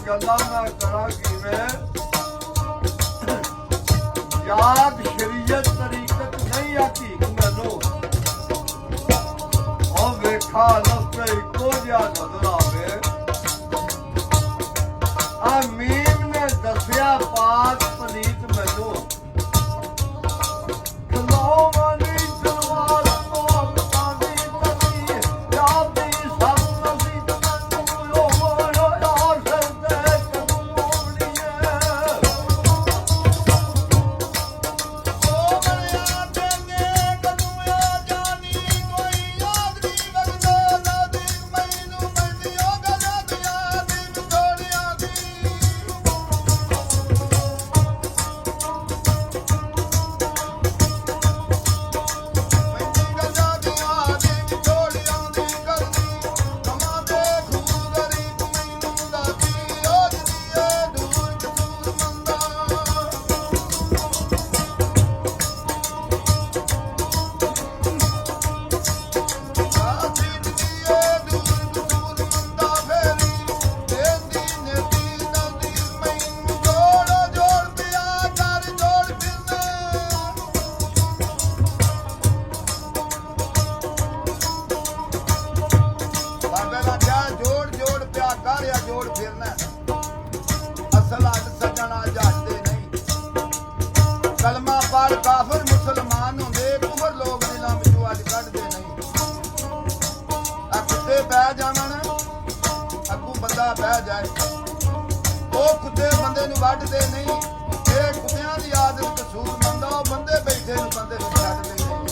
ਗੱਲਾਂ ਮੈਂ ਕਰਾਂ ਕਿਵੇਂ ਯਾਦ ਸ਼ਰੀਅਤ ਤਰੀਕਤ ਨਹੀਂ ਆਤੀ ਮੈਨੂੰ ਉਹ ਵੇਖਾ ਲਫਤੇ ਇੱਕੋ ਜਿਹਾ ਨਜ਼ਰ ਆਵੇ ਆਮੀਨ ਨੇ ਦੱਸਿਆ ਪਾਕ ਪਲੀਤ ਮੈਨੂੰ ਕਲਮਾ ਪੜ ਕਾਫਰ ਮੁਸਲਮਾਨ ਹੁੰਦੇ ਕੁਫਰ ਲੋਕ ਦਿਲਾਂ ਵਿੱਚੋਂ ਅੱਜ ਕੱਢਦੇ ਨਹੀਂ ਆ ਕੁੱਤੇ ਬਹਿ ਜਾਵਣ ਅੱਗੂ ਬੰਦਾ ਬਹਿ ਜਾਏ ਉਹ ਕੁੱਤੇ ਬੰਦੇ ਨੂੰ ਵੱਢਦੇ ਨਹੀਂ ਇਹ ਕੁੱਤਿਆਂ ਦੀ ਆਦਤ ਕਸੂਰ ਮੰਦਾ ਉਹ ਬੰਦੇ ਬੈਠੇ ਨੂੰ ਬੰਦੇ ਨੂੰ ਛੱਡਦੇ ਨਹੀਂ